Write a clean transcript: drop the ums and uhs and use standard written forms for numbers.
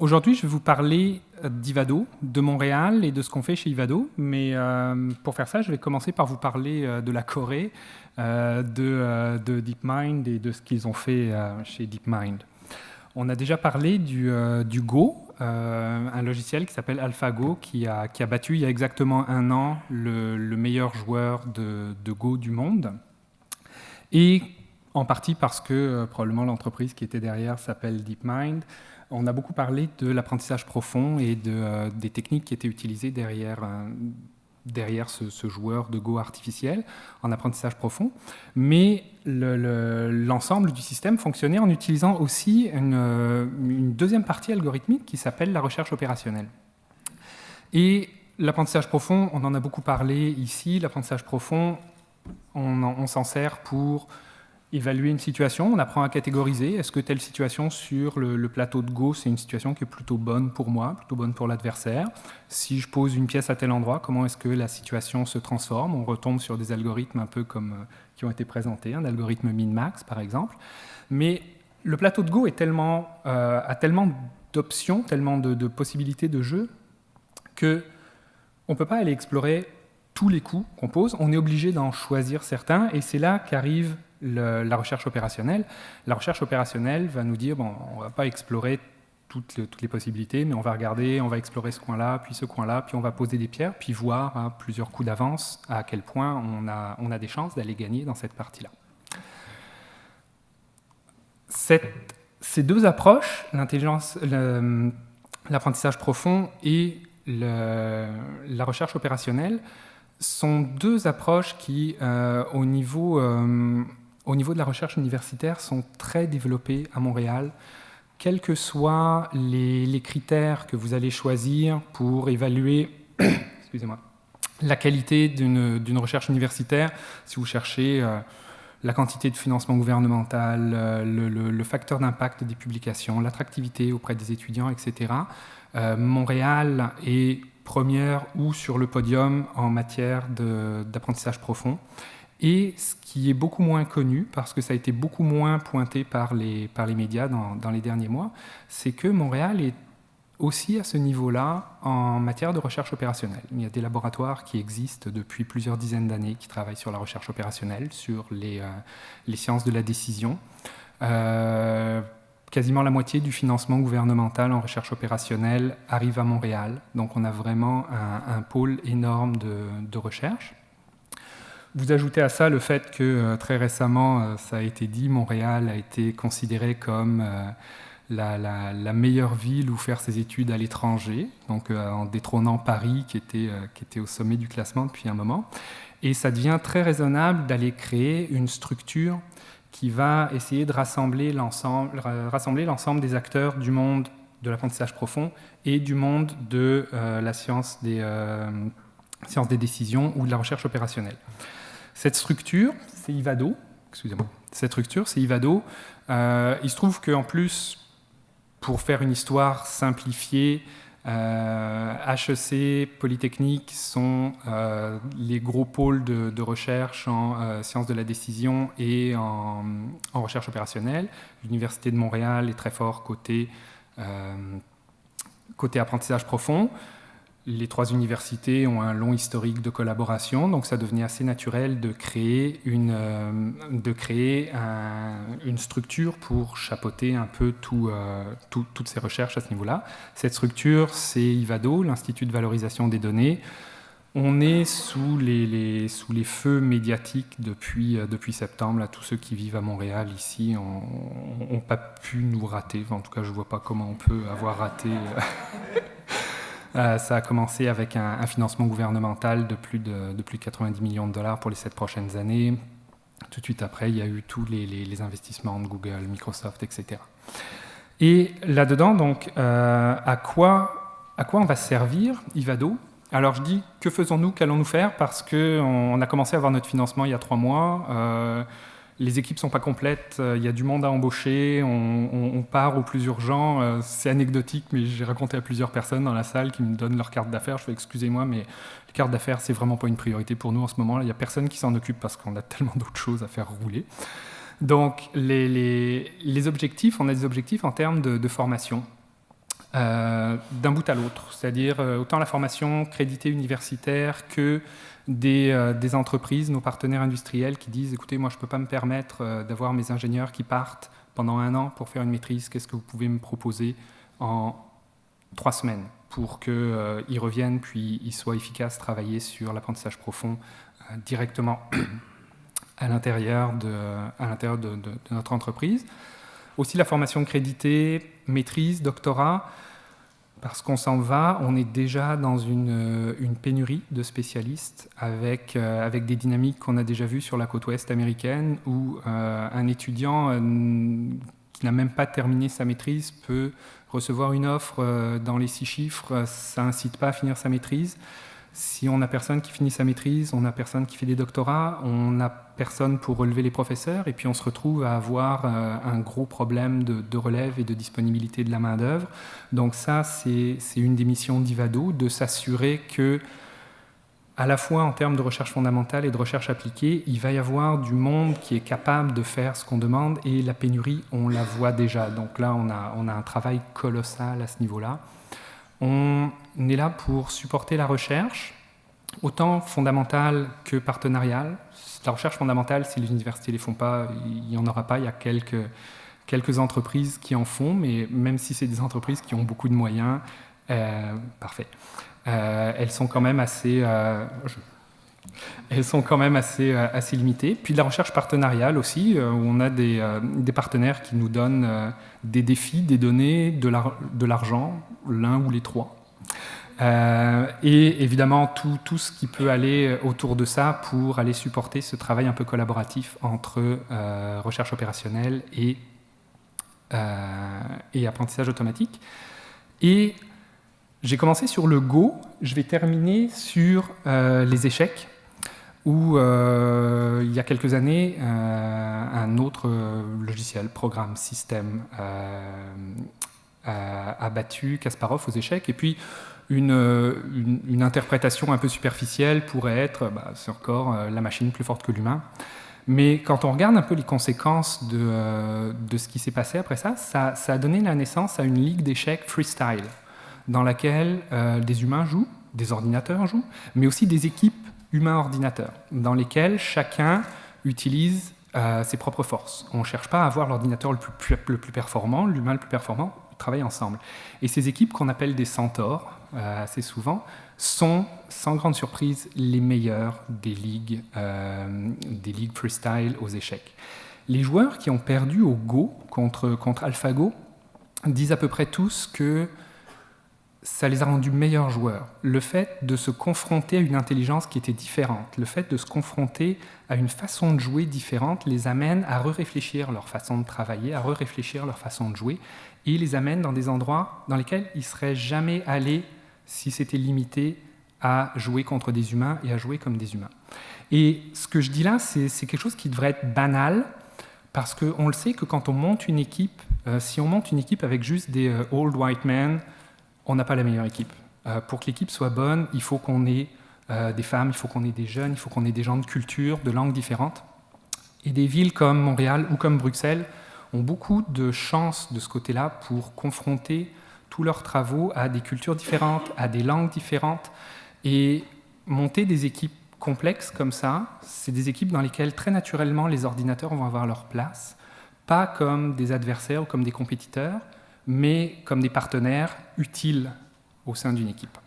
Aujourd'hui, je vais vous parler d'Ivado, de Montréal et de ce qu'on fait chez Ivado. Mais pour faire ça, je vais commencer par vous parler de la Corée, de DeepMind et de ce qu'ils ont fait chez DeepMind. On a déjà parlé du Go, un logiciel qui s'appelle AlphaGo, qui a battu il y a exactement un an le meilleur joueur de Go du monde. Et en partie parce que probablement l'entreprise qui était derrière s'appelle DeepMind. On a beaucoup parlé de l'apprentissage profond et des techniques qui étaient utilisées derrière ce joueur de Go artificiel en apprentissage profond. Mais l'ensemble du système fonctionnait en utilisant aussi une deuxième partie algorithmique qui s'appelle la recherche opérationnelle. Et l'apprentissage profond, on en a beaucoup parlé ici. L'apprentissage profond, on s'en sert pour évaluer une situation, on apprend à catégoriser. Est-ce que telle situation sur le plateau de Go, c'est une situation qui est plutôt bonne pour moi, plutôt bonne pour l'adversaire? Si je pose une pièce à tel endroit, comment est-ce que la situation se transforme? On retombe sur des algorithmes un peu comme qui ont été présentés, un algorithme min-max par exemple. Mais le plateau de Go est a tellement d'options, tellement de possibilités de jeu, qu'on ne peut pas aller explorer tous les coups qu'on pose. On est obligé d'en choisir certains, et c'est là qu'arrive la recherche opérationnelle. La recherche opérationnelle va nous dire, bon, on ne va pas explorer toutes les possibilités, mais on va regarder, on va explorer ce coin-là, puis on va poser des pierres, puis voir à plusieurs coups d'avance à quel point on a des chances d'aller gagner dans cette partie-là. Ces deux approches, l'apprentissage profond et la recherche opérationnelle, sont deux approches qui, au niveau de la recherche universitaire, sont très développées à Montréal. Quels que soient les critères que vous allez choisir pour évaluer excusez-moi, la qualité d'une recherche universitaire, si vous cherchez la quantité de financement gouvernemental, le facteur d'impact des publications, l'attractivité auprès des étudiants, etc., Montréal est première ou sur le podium en matière d'apprentissage profond. Et ce qui est beaucoup moins connu, parce que ça a été beaucoup moins pointé par les médias dans les derniers mois, c'est que Montréal est aussi à ce niveau-là en matière de recherche opérationnelle. Il y a des laboratoires qui existent depuis plusieurs dizaines d'années qui travaillent sur la recherche opérationnelle, sur les sciences de la décision. Quasiment la moitié du financement gouvernemental en recherche opérationnelle arrive à Montréal. Donc on a vraiment un pôle énorme de recherche. Vous ajoutez à ça le fait que très récemment, ça a été dit, Montréal a été considéré comme la meilleure ville où faire ses études à l'étranger, donc en détrônant Paris qui était au sommet du classement depuis un moment. Et ça devient très raisonnable d'aller créer une structure qui va essayer de rassembler l'ensemble des acteurs du monde de l'apprentissage profond et du monde de la science des décisions ou de la recherche opérationnelle. Cette structure, c'est Ivado. Excusez-moi. Cette structure, c'est Ivado. Il se trouve qu'en plus, pour faire une histoire simplifiée, HEC, Polytechnique sont les gros pôles de recherche en sciences de la décision et en recherche opérationnelle. L'Université de Montréal est très fort côté apprentissage profond. Les trois universités ont un long historique de collaboration, donc ça devenait assez naturel de créer une structure pour chapeauter un peu toutes ces recherches à ce niveau-là. Cette structure, c'est Ivado, l'Institut de valorisation des données. On est sous les feux médiatiques depuis septembre. Là, tous ceux qui vivent à Montréal ici n'ont pas pu nous rater. Enfin, en tout cas, je ne vois pas comment on peut avoir raté... Ça a commencé avec un financement gouvernemental de plus de 90 millions de dollars pour les 7 prochaines années. Tout de suite après, il y a eu tous les investissements de Google, Microsoft, etc. Et là-dedans, donc, à quoi on va servir Ivado? Alors je dis, que faisons-nous, qu'allons-nous faire? Parce qu'on a commencé à avoir notre financement il y a 3 mois. Les équipes ne sont pas complètes, il y a du monde à embaucher, on part au plus urgent. C'est anecdotique, mais j'ai raconté à plusieurs personnes dans la salle qui me donnent leur carte d'affaires. Je fais, excusez-moi, mais les cartes d'affaires, c'est vraiment pas une priorité pour nous en ce moment. Il n'y a personne qui s'en occupe parce qu'on a tellement d'autres choses à faire rouler. Donc, les objectifs, on a des objectifs en termes de formation. d'un bout à l'autre, c'est-à-dire autant la formation créditée universitaire que des entreprises, nos partenaires industriels qui disent « écoutez, moi je ne peux pas me permettre d'avoir mes ingénieurs qui partent pendant 1 an pour faire une maîtrise, qu'est-ce que vous pouvez me proposer en 3 semaines pour qu'ils reviennent puis ils soient efficaces, travailler sur l'apprentissage profond directement à l'intérieur de notre entreprise ». Aussi la formation créditée, maîtrise, doctorat, parce qu'on s'en va, on est déjà dans une pénurie de spécialistes avec des dynamiques qu'on a déjà vues sur la côte ouest américaine où un étudiant qui n'a même pas terminé sa maîtrise peut recevoir une offre dans les 6 chiffres, ça n'incite pas à finir sa maîtrise. Si on n'a personne qui finit sa maîtrise, on n'a personne qui fait des doctorats, on n'a personne pour relever les professeurs, et puis on se retrouve à avoir un gros problème de relève et de disponibilité de la main-d'œuvre. Donc ça, c'est une des missions d'Ivado, de s'assurer que, à la fois en termes de recherche fondamentale et de recherche appliquée, il va y avoir du monde qui est capable de faire ce qu'on demande, et la pénurie, on la voit déjà. Donc là, on a un travail colossal à ce niveau-là. On est là pour supporter la recherche, autant fondamentale que partenariale. La recherche fondamentale, si les universités ne les font pas, il n'y en aura pas. Il y a quelques entreprises qui en font, mais même si c'est des entreprises qui ont beaucoup de moyens, parfait. Elles sont quand même assez assez limitées. Puis de la recherche partenariale aussi, où on a des partenaires qui nous donnent des défis, des données, de l'argent, l'un ou les 3. Et évidemment tout ce qui peut aller autour de ça pour aller supporter ce travail un peu collaboratif entre recherche opérationnelle et apprentissage automatique. Et j'ai commencé sur le Go, je vais terminer sur les échecs, où il y a quelques années, un autre logiciel, programme, système, a battu Kasparov aux échecs. Et puis, une interprétation un peu superficielle pourrait être, c'est encore la machine plus forte que l'humain. Mais quand on regarde un peu les conséquences de ce qui s'est passé après ça, ça a donné la naissance à une ligue d'échecs freestyle, dans laquelle des humains jouent, des ordinateurs jouent, mais aussi des équipes humains-ordinateurs, dans lesquelles chacun utilise ses propres forces. On ne cherche pas à avoir l'ordinateur le plus performant, l'humain le plus performant, ils travaillent ensemble. Et ces équipes qu'on appelle des centaures, assez souvent, sont, sans grande surprise, les meilleurs des ligues freestyle aux échecs. Les joueurs qui ont perdu au Go contre AlphaGo disent à peu près tous que ça les a rendus meilleurs joueurs. Le fait de se confronter à une intelligence qui était différente, le fait de se confronter à une façon de jouer différente les amène à réfléchir leur façon de travailler, à réfléchir leur façon de jouer, et les amène dans des endroits dans lesquels ils ne seraient jamais allés si c'était limité à jouer contre des humains et à jouer comme des humains. Et ce que je dis là, c'est quelque chose qui devrait être banal, parce qu'on le sait que quand on monte une équipe, si on monte une équipe avec juste des old white men, on n'a pas la meilleure équipe. Pour que l'équipe soit bonne, il faut qu'on ait des femmes, il faut qu'on ait des jeunes, il faut qu'on ait des gens de culture, de langues différentes. Et des villes comme Montréal ou comme Bruxelles ont beaucoup de chances de ce côté-là pour confronter tous leurs travaux à des cultures différentes, à des langues différentes. Et monter des équipes complexes comme ça, c'est des équipes dans lesquelles très naturellement les ordinateurs vont avoir leur place, pas comme des adversaires ou comme des compétiteurs, mais comme des partenaires utiles au sein d'une équipe.